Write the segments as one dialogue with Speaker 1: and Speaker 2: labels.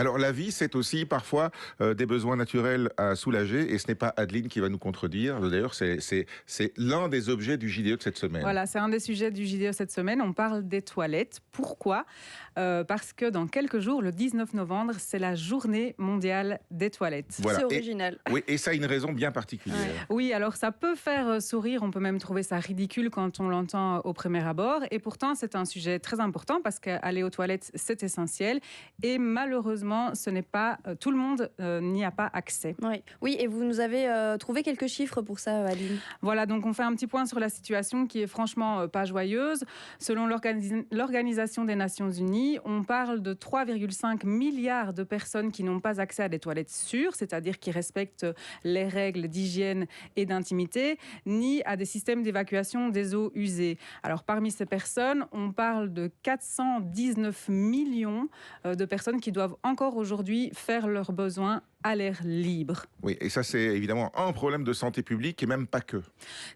Speaker 1: Alors la vie, c'est aussi parfois des besoins naturels à soulager, et ce n'est pas Adeline qui va nous contredire. D'ailleurs, c'est l'un des objets du JDE de cette semaine.
Speaker 2: Voilà, c'est un des sujets du JDE cette semaine. On parle des toilettes. Pourquoi ? Parce que dans quelques jours, le 19 novembre, c'est la journée mondiale des toilettes.
Speaker 1: Voilà.
Speaker 3: C'est original.
Speaker 1: Oui, et ça a une raison bien particulière.
Speaker 2: Ouais. Oui, alors ça peut faire sourire, on peut même trouver ça ridicule quand on l'entend au premier abord. Et pourtant, c'est un sujet très important parce qu'aller aux toilettes, c'est essentiel. Et malheureusement, ce n'est pas tout le monde n'y a pas accès.
Speaker 3: Oui, et vous nous avez trouvé quelques chiffres pour ça, Aline.
Speaker 2: Voilà, donc on fait un petit point sur la situation qui est franchement pas joyeuse. Selon l'Organisation des Nations Unies, on parle de 3,5 milliards de personnes qui n'ont pas accès à des toilettes sûres, c'est-à-dire qui respectent les règles d'hygiène et d'intimité, ni à des systèmes d'évacuation des eaux usées. Alors parmi ces personnes, on parle de 419 millions de personnes qui doivent encore aujourd'hui faire leurs besoins à l'air libre.
Speaker 1: Oui, et ça c'est évidemment un problème de santé publique et même pas que.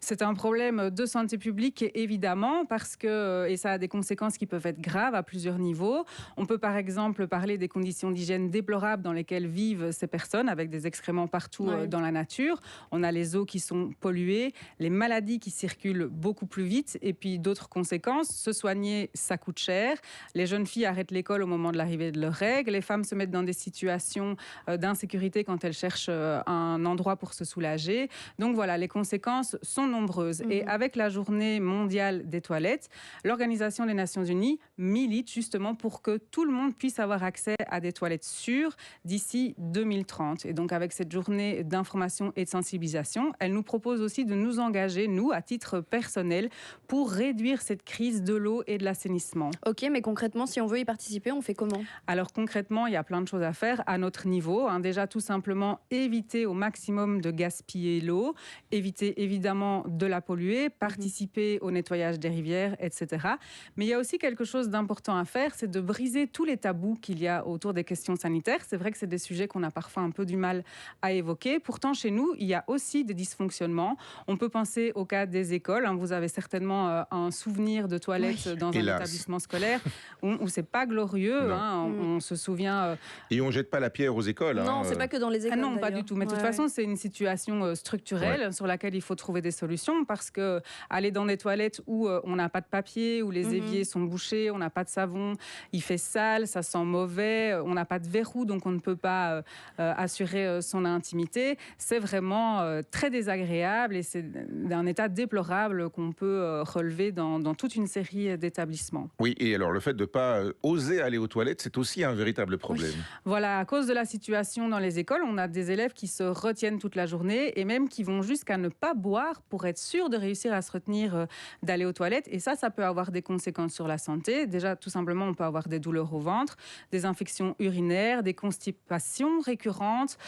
Speaker 2: C'est un problème de santé publique évidemment parce que, et ça a des conséquences qui peuvent être graves à plusieurs niveaux. On peut par exemple parler des conditions d'hygiène déplorables dans lesquelles vivent ces personnes avec des excréments partout dans la nature. On a les eaux qui sont polluées, les maladies qui circulent beaucoup plus vite et puis d'autres conséquences. Se soigner, ça coûte cher. Les jeunes filles arrêtent l'école au moment de l'arrivée de leurs règles. Les femmes se mettent dans des situations d'insécurité quand elles cherchent un endroit pour se soulager. Donc voilà, les conséquences sont nombreuses. Et avec la journée mondiale des toilettes, l'Organisation des Nations Unies milite justement pour que tout le monde puisse avoir accès à des toilettes sûres d'ici 2030. Et donc avec cette journée d'information et de sensibilisation, elle nous propose aussi de nous engager, nous, à titre personnel, pour réduire cette crise de l'eau et de l'assainissement.
Speaker 3: Ok, mais concrètement, si on veut y participer, on fait comment ?
Speaker 2: Alors concrètement, il y a plein de choses à faire à notre niveau. Déjà, tout simplement, éviter au maximum de gaspiller l'eau, éviter évidemment de la polluer, participer au nettoyage des rivières, etc. Mais il y a aussi quelque chose d'important à faire, c'est de briser tous les tabous qu'il y a autour des questions sanitaires. C'est vrai que c'est des sujets qu'on a parfois un peu du mal à évoquer. Pourtant, chez nous, il y a aussi des dysfonctionnements. On peut penser au cas des écoles. Vous avez certainement un souvenir de toilettes dans un établissement scolaire où c'est pas glorieux. On se souvient...
Speaker 1: Et on jette pas la pierre aux écoles.
Speaker 3: Non, c'est pas que dans les écoles.
Speaker 2: Non, pas du tout. Mais de toute façon, c'est une situation structurelle sur laquelle il faut trouver des solutions parce que aller dans des toilettes où on n'a pas de papier, où les éviers sont bouchés, on n'a pas de savon, il fait sale, ça sent mauvais, on n'a pas de verrou, donc on ne peut pas assurer son intimité. C'est vraiment très désagréable et c'est d'un état déplorable qu'on peut relever dans toute une série d'établissements.
Speaker 1: Oui, et alors le fait de ne pas oser aller aux toilettes, c'est aussi un véritable problème.
Speaker 2: Oui. Voilà, à cause de la situation dans les écoles, on a des élèves qui se retiennent toute la journée et même qui vont jusqu'à ne pas boire pour être sûrs de réussir à se retenir d'aller aux toilettes. Et ça peut avoir des conséquences sur la santé. Déjà, tout simplement, on peut avoir des douleurs au ventre, des infections urinaires, des constipations récurrentes.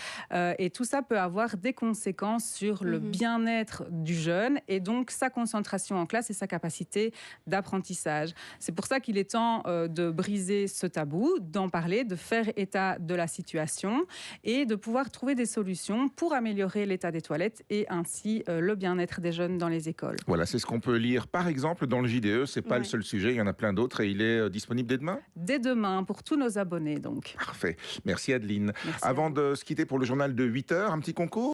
Speaker 2: Et tout ça peut avoir des conséquences sur le bien-être du jeune et donc sa concentration en classe et sa capacité d'apprentissage. C'est pour ça qu'il est temps de briser ce tabou, d'en parler, de faire état de la situation et de pouvoir trouver des solutions pour améliorer l'état des toilettes et ainsi le bien-être des jeunes dans les écoles.
Speaker 1: Voilà, c'est ce qu'on peut lire par exemple dans le JDE. C'est pas le seul sujet, il y en a plein d'autres et il est disponible dès demain ?
Speaker 2: Dès demain pour tous nos abonnés donc.
Speaker 1: Parfait. Merci Adeline.
Speaker 2: Merci
Speaker 1: Avant de se quitter pour le journal de 8h, un petit concours ?